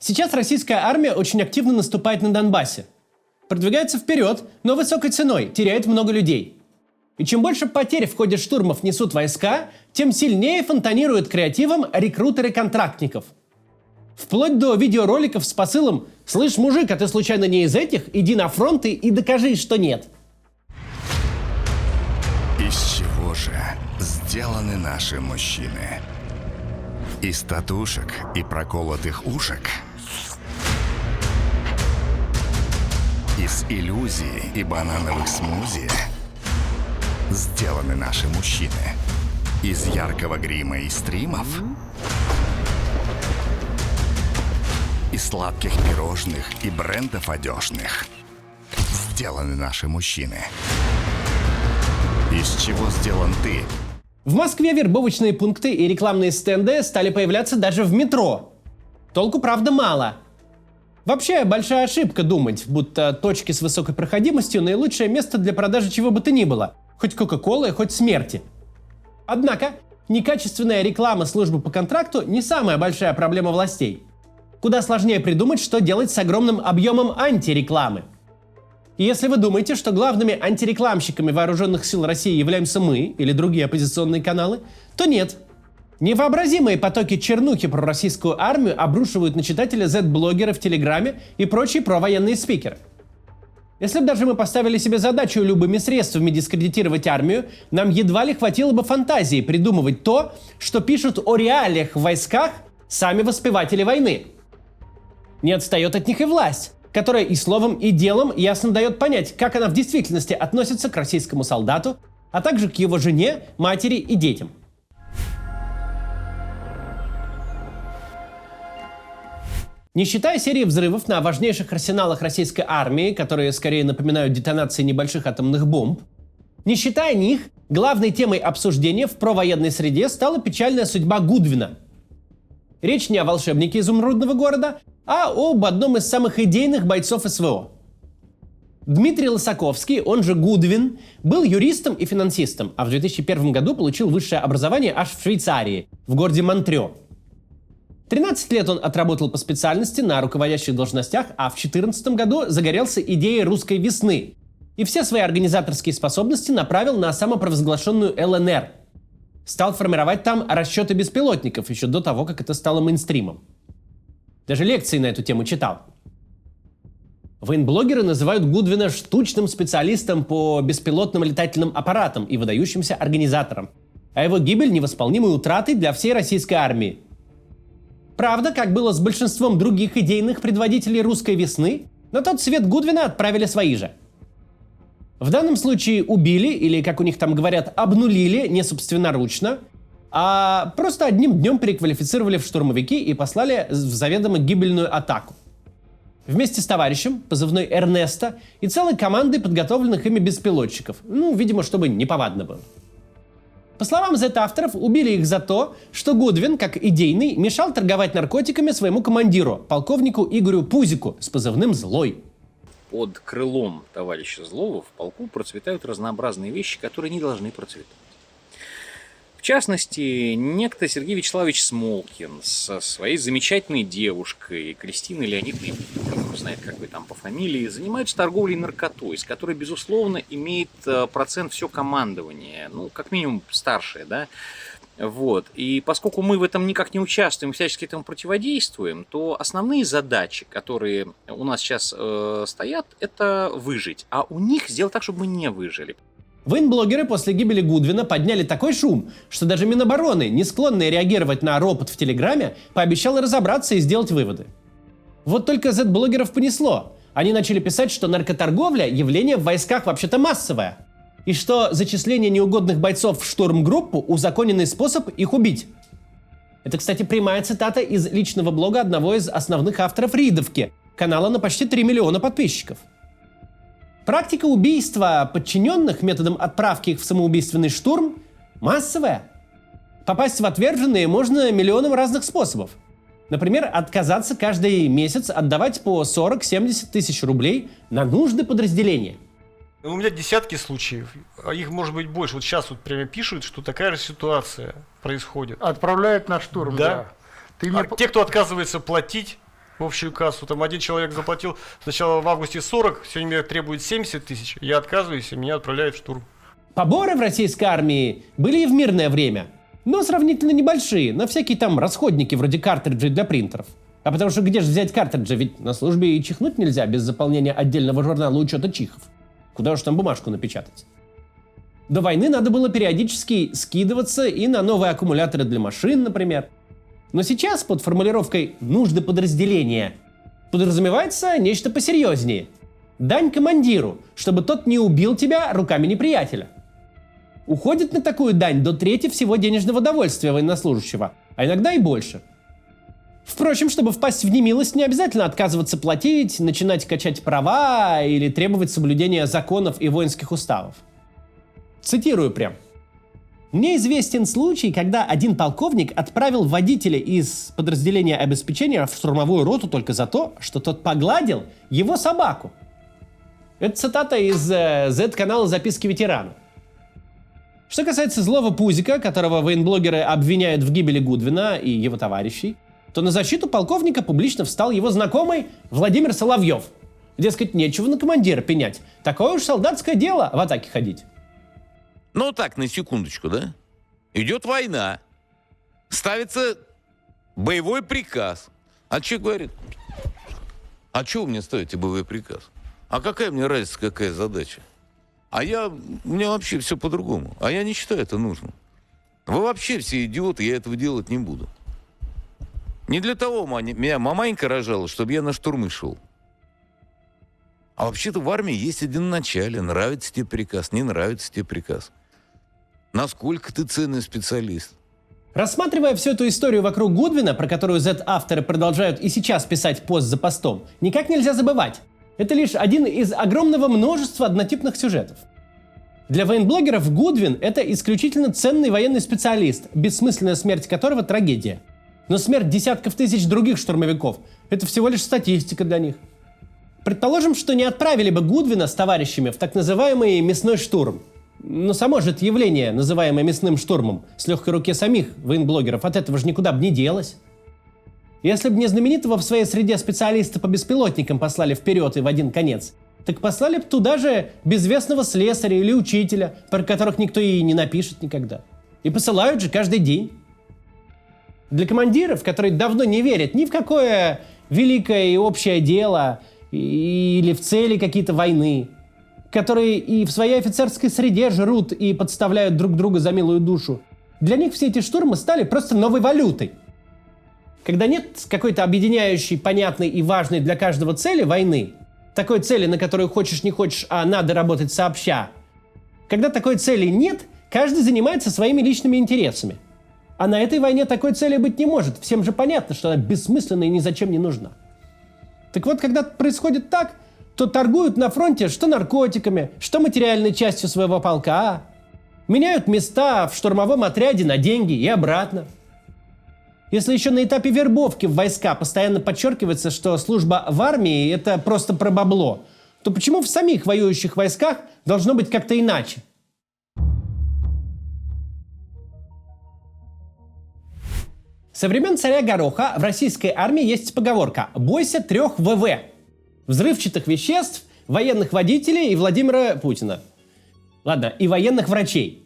Сейчас российская армия очень активно наступает на Донбассе. Продвигается вперед, но высокой ценой, теряет много людей. И чем больше потерь в ходе штурмов несут войска, тем сильнее фонтанируют креативом рекрутеры контрактников. Вплоть до видеороликов с посылом «Слышь, мужик, а ты случайно не из этих? Иди на фронт и докажи, что нет». Из чего же сделаны наши мужчины? Из татушек и проколотых ушек? Из иллюзий и банановых смузи сделаны наши мужчины? Из яркого грима и стримов? Из сладких пирожных и брендов одежных сделаны наши мужчины? Из чего сделан ты? В Москве вербовочные пункты и рекламные стенды стали появляться даже в метро. Толку, правда, мало. Вообще, большая ошибка думать, будто точки с высокой проходимостью – наилучшее место для продажи чего бы то ни было. Хоть Кока-Колы, хоть смерти. Однако, некачественная реклама службы по контракту не самая большая проблема властей. Куда сложнее придумать, что делать с огромным объемом антирекламы. И если вы думаете, что главными антирекламщиками вооруженных сил России являемся мы или другие оппозиционные каналы, то нет. Невообразимые потоки чернухи про российскую армию обрушивают на читателя Z-блогеры в Телеграме и прочие провоенные спикеры. Если бы даже мы поставили себе задачу любыми средствами дискредитировать армию, нам едва ли хватило бы фантазии придумывать то, что пишут о реалиях в войсках сами воспеватели войны. Не отстает от них и власть, которая и словом, и делом ясно дает понять, как она в действительности относится к российскому солдату, а также к его жене, матери и детям. Не считая серии взрывов на важнейших арсеналах российской армии, которые скорее напоминают детонации небольших атомных бомб, не считая них, главной темой обсуждения в провоенной среде стала печальная судьба Гудвина. Речь не о волшебнике изумрудного города, а об одном из самых идейных бойцов СВО. Дмитрий Лосаковский, он же Гудвин, был юристом и финансистом, а в 2001 году получил высшее образование аж в Швейцарии, в городе Монтрё. 13 лет он отработал по специальности на руководящих должностях, а в 2014 году загорелся идеей русской весны и все свои организаторские способности направил на самопровозглашенную ЛНР. Стал формировать там расчеты беспилотников еще до того, как это стало мейнстримом. Даже лекции на эту тему читал. Военблогеры называют Гудвина штучным специалистом по беспилотным летательным аппаратам и выдающимся организатором, а его гибель невосполнимой утратой для всей российской армии. Правда, как было с большинством других идейных предводителей русской весны, на тот свет Гудвина отправили свои же. В данном случае убили, или, как у них там говорят, обнулили не собственноручно, а просто одним днем переквалифицировали в штурмовики и послали в заведомо гибельную атаку. Вместе с товарищем, позывной Эрнесто, и целой командой подготовленных ими беспилотчиков. Видимо, чтобы неповадно было. По словам Z-авторов, убили их за то, что Гудвин, как идейный, мешал торговать наркотиками своему командиру, полковнику Игорю Пузику, с позывным «Злой». Под крылом товарища Злого в полку процветают разнообразные вещи, которые не должны процветать. В частности, некто Сергей Вячеславович Смолкин со своей замечательной девушкой Кристиной Леонидовной, не знает, как вы там по фамилии, занимаются торговлей наркотой, с которой, безусловно, имеет процент все командование, как минимум старшее, да. Вот. И поскольку мы в этом никак не участвуем, всячески этому противодействуем, то основные задачи, которые у нас сейчас стоят, это выжить, а у них сделать так, чтобы мы не выжили. Военблогеры после гибели Гудвина подняли такой шум, что даже Минобороны, не склонные реагировать на ропот в Телеграме, пообещала разобраться и сделать выводы. Вот только Z-блогеров понесло. Они начали писать, что наркоторговля – явление в войсках вообще-то массовое. И что зачисление неугодных бойцов в штурмгруппу – узаконенный способ их убить. Это, кстати, прямая цитата из личного блога одного из основных авторов Ридовки, канала на почти 3 миллиона подписчиков. Практика убийства подчиненных методом отправки их в самоубийственный штурм массовая. Попасть в отверженные можно миллионом разных способов. Например, отказаться каждый месяц отдавать по 40-70 тысяч рублей на нужды подразделения. У меня десятки случаев, а их может быть больше. Вот сейчас вот прямо пишут, что такая же ситуация происходит. Отправляют на штурм, да. Те, кто отказывается платить, в общую кассу. Там один человек заплатил сначала в августе 40, сегодня мне требует 70 тысяч. Я отказываюсь, и меня отправляют в штурм. Поборы в российской армии были и в мирное время, но сравнительно небольшие, на всякие там расходники вроде картриджей для принтеров. А потому что где же взять картриджи, ведь на службе и чихнуть нельзя без заполнения отдельного журнала учета чихов. Куда уж там бумажку напечатать. До войны надо было периодически скидываться и на новые аккумуляторы для машин, например. Но сейчас под формулировкой «нужды подразделения» подразумевается нечто посерьезнее. Дань командиру, чтобы тот не убил тебя руками неприятеля. Уходит на такую дань до трети всего денежного довольствия военнослужащего, а иногда и больше. Впрочем, чтобы впасть в немилость, не обязательно отказываться платить, начинать качать права или требовать соблюдения законов и воинских уставов. Цитирую прям. «Мне известен случай, когда один полковник отправил водителя из подразделения обеспечения в штурмовую роту только за то, что тот погладил его собаку». Это цитата из Z-канала «Записки ветерана». Что касается злого Пузика, которого военблогеры обвиняют в гибели Гудвина и его товарищей, то на защиту полковника публично встал его знакомый Владимир Соловьев. Дескать, нечего на командира пенять. Такое уж солдатское дело в атаке ходить. Ну так, на секундочку, да? Идет война. Ставится боевой приказ. А человек говорит, а что вы мне ставите боевой приказ? А какая мне разница, какая задача? У меня вообще все по-другому. А я не считаю это нужным. Вы вообще все идиоты, я этого делать не буду. Не для того меня маманька рожала, чтобы я на штурмы шел. А вообще-то в армии есть один начале. Нравится тебе приказ, не нравится тебе приказ. Насколько ты ценный специалист? Рассматривая всю эту историю вокруг Гудвина, про которую Z-авторы продолжают и сейчас писать пост за постом, никак нельзя забывать. Это лишь один из огромного множества однотипных сюжетов. Для военблогеров Гудвин – это исключительно ценный военный специалист, бессмысленная смерть которого – трагедия. Но смерть десятков тысяч других штурмовиков – это всего лишь статистика для них. Предположим, что не отправили бы Гудвина с товарищами в так называемый мясной штурм. Но само же это явление, называемое мясным штурмом, с легкой руки самих военблогеров, от этого же никуда бы не делось. Если бы не знаменитого в своей среде специалиста по беспилотникам послали вперед и в один конец, так послали бы туда же безвестного слесаря или учителя, про которых никто и не напишет никогда. И посылают же каждый день. Для командиров, которые давно не верят ни в какое великое и общее дело, или в цели какие-то войны, которые и в своей офицерской среде жрут и подставляют друг друга за милую душу, для них все эти штурмы стали просто новой валютой. Когда нет какой-то объединяющей, понятной и важной для каждого цели войны, такой цели, на которую хочешь не хочешь, а надо работать сообща, когда такой цели нет, каждый занимается своими личными интересами. А на этой войне такой цели быть не может. Всем же понятно, что она бессмысленна и ни зачем не нужна. Так вот, когда происходит так, то торгуют на фронте что наркотиками, что материальной частью своего полка, меняют места в штурмовом отряде на деньги и обратно. Если еще на этапе вербовки в войска постоянно подчеркивается, что служба в армии – это просто про бабло, то почему в самих воюющих войсках должно быть как-то иначе? Со времен царя Гороха в российской армии есть поговорка «Бойся 3 ВВ» – взрывчатых веществ, военных водителей и Владимира Путина. Ладно, и военных врачей.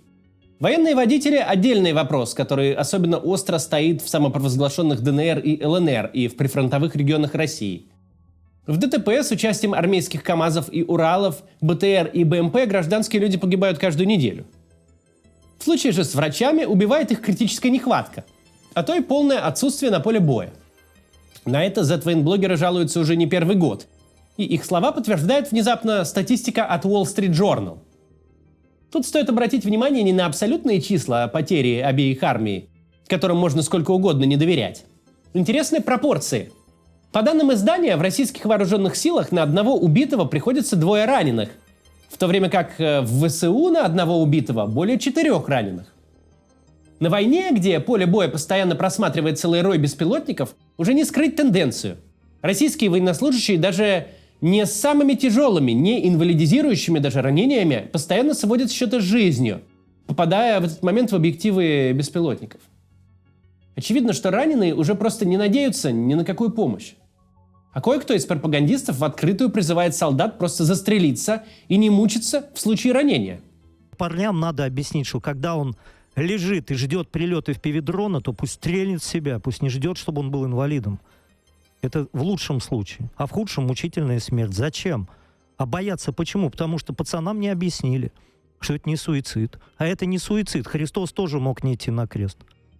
Военные водители – отдельный вопрос, который особенно остро стоит в самопровозглашенных ДНР и ЛНР и в прифронтовых регионах России. В ДТП с участием армейских КАМАЗов и Уралов, БТР и БМП гражданские люди погибают каждую неделю. В случае же с врачами убивает их критическая нехватка, а то и полное отсутствие на поле боя. На это Z-военблогеры жалуются уже не первый год, и их слова подтверждает внезапно статистика от Wall Street Journal. Тут стоит обратить внимание не на абсолютные числа потери обеих армий, которым можно сколько угодно не доверять. Интересные пропорции. По данным издания, в российских вооруженных силах на одного убитого приходится 2 раненых, в то время как в ВСУ на одного убитого более 4 раненых. На войне, где поле боя постоянно просматривает целый рой беспилотников, уже не скрыть тенденцию. Российские военнослужащие даже не с самыми тяжелыми, не инвалидизирующими даже ранениями постоянно сводят счеты с жизнью, попадая в этот момент в объективы беспилотников. Очевидно, что раненые уже просто не надеются ни на какую помощь. А кое-кто из пропагандистов в открытую призывает солдат просто застрелиться и не мучиться в случае ранения. Парням надо объяснить, что когда он лежит и ждет прилета FPV-дрона, то пусть стрельнет в себя, пусть не ждет, чтобы он был инвалидом. Это в лучшем случае. А в худшем мучительная смерть. Зачем? А бояться почему? Потому что пацанам не объяснили, что это не суицид. А это не суицид. Христос тоже мог не идти на крест.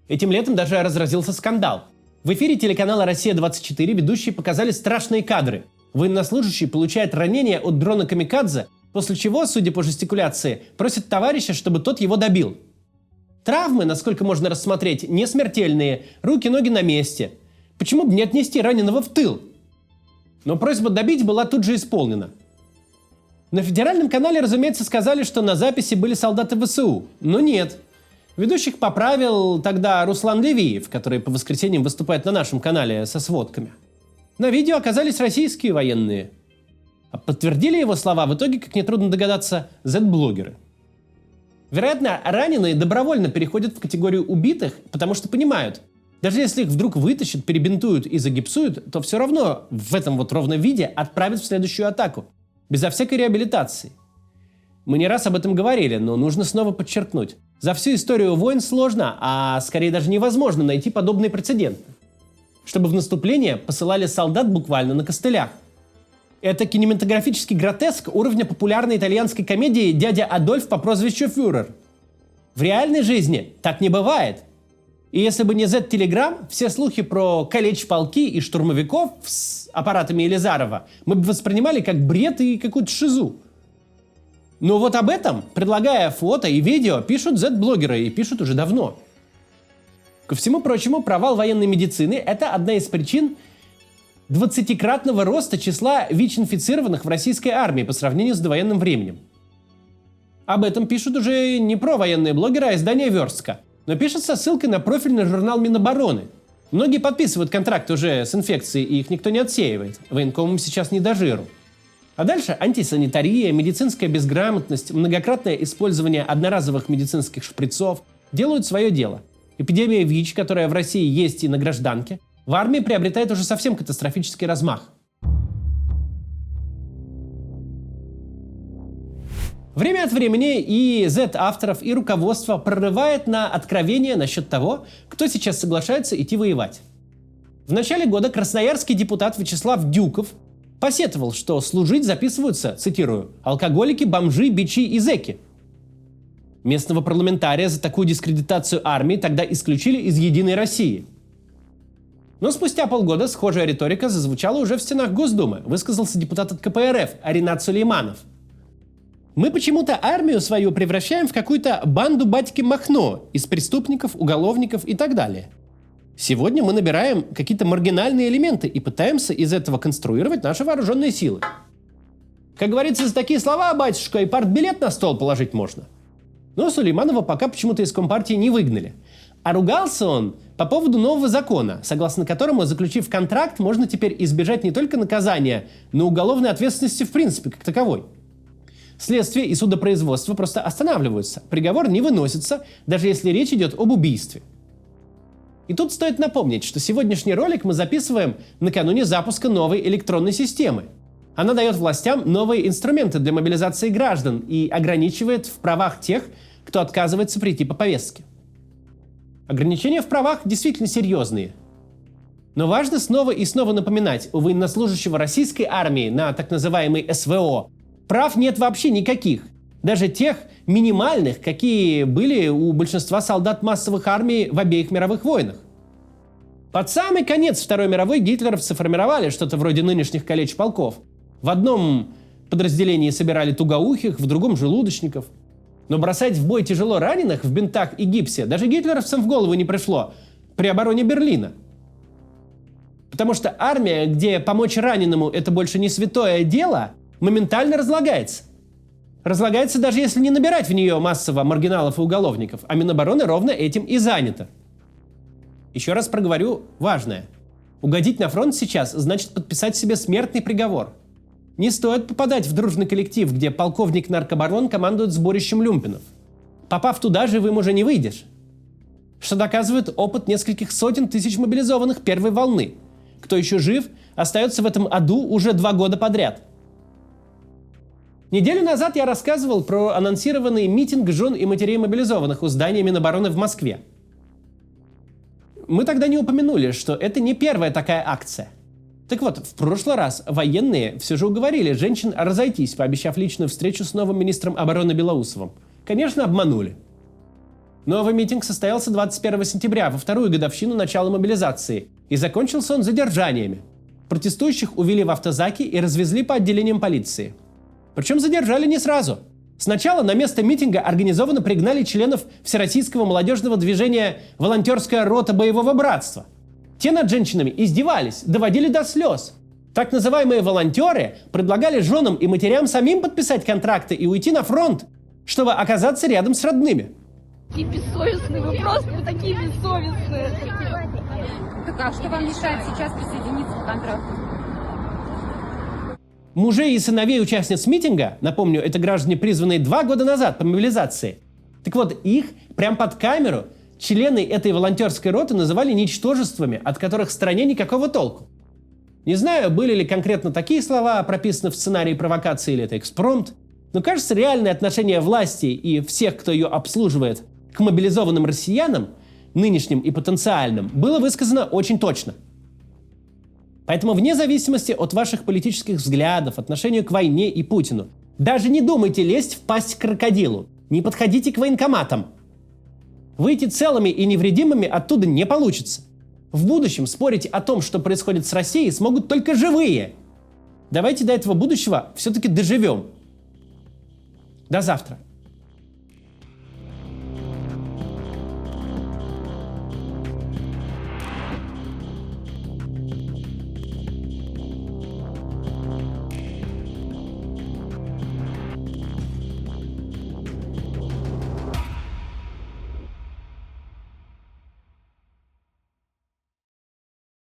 Этим летом даже разразился скандал. В эфире телеканала «Россия-24» ведущие показали страшные кадры. Военнослужащий получает ранение от дрона «Камикадзе», после чего, судя по жестикуляции, просит товарища, чтобы тот его добил. Травмы, насколько можно рассмотреть, не смертельные, руки-ноги на месте. Почему бы не отнести раненого в тыл? Но просьба добить была тут же исполнена. На федеральном канале, разумеется, сказали, что на записи были солдаты ВСУ. Но нет. Ведущих поправил тогда Руслан Левиев, который по воскресеньям выступает на нашем канале со сводками. На видео оказались российские военные. А подтвердили его слова в итоге, как нетрудно догадаться, Z-блогеры. Вероятно, раненые добровольно переходят в категорию убитых, потому что понимают, даже если их вдруг вытащат, перебинтуют и загипсуют, то все равно в этом вот ровном виде отправят в следующую атаку, безо всякой реабилитации. Мы не раз об этом говорили, но нужно снова подчеркнуть. За всю историю войн сложно, а скорее даже невозможно найти подобные прецеденты. Чтобы в наступление посылали солдат буквально на костылях. Это кинематографический гротеск уровня популярной итальянской комедии «Дядя Адольф по прозвищу Фюрер». В реальной жизни так не бывает. И если бы не Z-телеграм, все слухи про калеч-полки и штурмовиков с аппаратами Елизарова мы бы воспринимали как бред и какую-то шизу. Но вот об этом, предлагая фото и видео, пишут Z-блогеры и пишут уже давно. Ко всему прочему, провал военной медицины – это одна из причин 20-кратного роста числа ВИЧ-инфицированных в российской армии по сравнению с довоенным временем. Об этом пишут уже не про военные блогеры, а издание «Верстка», но пишет со ссылкой на профильный журнал Минобороны. Многие подписывают контракт уже с инфекцией, и их никто не отсеивает. Военкомам сейчас не до жиру. А дальше антисанитария, медицинская безграмотность, многократное использование одноразовых медицинских шприцов делают свое дело. Эпидемия ВИЧ, которая в России есть и на гражданке, в армии приобретает уже совсем катастрофический размах. Время от времени и Z-авторов, и руководство прорывает на откровение насчет того, кто сейчас соглашается идти воевать. В начале года красноярский депутат Вячеслав Дюков посетовал, что служить записываются, цитирую, «алкоголики, бомжи, бичи и зэки». Местного парламентария за такую дискредитацию армии тогда исключили из «Единой России». Но спустя полгода схожая риторика зазвучала уже в стенах Госдумы, высказался депутат от КПРФ Ринат Сулейманов. «Мы почему-то армию свою превращаем в какую-то банду батьки Махно из преступников, уголовников и так далее. Сегодня мы набираем какие-то маргинальные элементы и пытаемся из этого конструировать наши вооруженные силы. Как говорится, за такие слова, батюшка, и партбилет на стол положить можно». Но Сулейманова пока почему-то из Компартии не выгнали. А ругался он по поводу нового закона, согласно которому, заключив контракт, можно теперь избежать не только наказания, но и уголовной ответственности в принципе как таковой. Следствие и судопроизводство просто останавливаются, приговор не выносится, даже если речь идет об убийстве. И тут стоит напомнить, что сегодняшний ролик мы записываем накануне запуска новой электронной системы. Она дает властям новые инструменты для мобилизации граждан и ограничивает в правах тех, кто отказывается прийти по повестке. Ограничения в правах действительно серьезные. Но важно снова и снова напоминать, у военнослужащего российской армии на так называемой СВО прав нет вообще никаких. Даже тех минимальных, какие были у большинства солдат массовых армий в обеих мировых войнах. Под самый конец Второй мировой гитлеровцы формировали что-то вроде нынешних калеч-полков. В одном подразделении собирали тугоухих, в другом – желудочников. Но бросать в бой тяжело раненых в бинтах и гипсе даже гитлеровцам в голову не пришло при обороне Берлина. Потому что армия, где помочь раненому – это больше не святое дело, моментально разлагается. Разлагается даже если не набирать в нее массово маргиналов и уголовников, а Минобороны ровно этим и занято. Еще раз проговорю важное. Угодить на фронт сейчас значит подписать себе смертный приговор. Не стоит попадать в дружный коллектив, где полковник наркобарон командует сборищем люмпинов. Попав туда, живым уже не выйдешь. Что доказывает опыт нескольких сотен тысяч мобилизованных первой волны. Кто еще жив, остается в этом аду уже 2 года подряд. Неделю назад я рассказывал про анонсированный митинг жен и матерей мобилизованных у здания Минобороны в Москве. Мы тогда не упомянули, что это не первая такая акция. Так вот, в прошлый раз военные все же уговорили женщин разойтись, пообещав личную встречу с новым министром обороны Белоусовым. Конечно, обманули. Новый митинг состоялся 21 сентября, во вторую годовщину начала мобилизации, и закончился он задержаниями. Протестующих увели в автозаки и развезли по отделениям полиции. Причем задержали не сразу. Сначала на место митинга организованно пригнали членов Всероссийского молодежного движения «Волонтерская рота боевого братства». Те над женщинами издевались, доводили до слез. Так называемые волонтеры предлагали женам и матерям самим подписать контракты и уйти на фронт, чтобы оказаться рядом с родными. Такие бессовестные, вы просто такие бессовестные. Так а что вам мешает сейчас присоединиться к контракту? Мужей и сыновей участниц митинга, напомню, это граждане, призванные 2 года назад по мобилизации. Так вот, их прям под камеру члены этой волонтерской роты называли ничтожествами, от которых в стране никакого толку. Не знаю, были ли конкретно такие слова прописаны в сценарии провокации или это экспромт, но кажется, реальное отношение власти и всех, кто ее обслуживает, к мобилизованным россиянам, нынешним и потенциальным, было высказано очень точно. Поэтому вне зависимости от ваших политических взглядов, отношению к войне и Путину, даже не думайте лезть в пасть крокодилу, не подходите к военкоматам. Выйти целыми и невредимыми оттуда не получится. В будущем спорить о том, что происходит с Россией, смогут только живые. Давайте до этого будущего все-таки доживем. До завтра.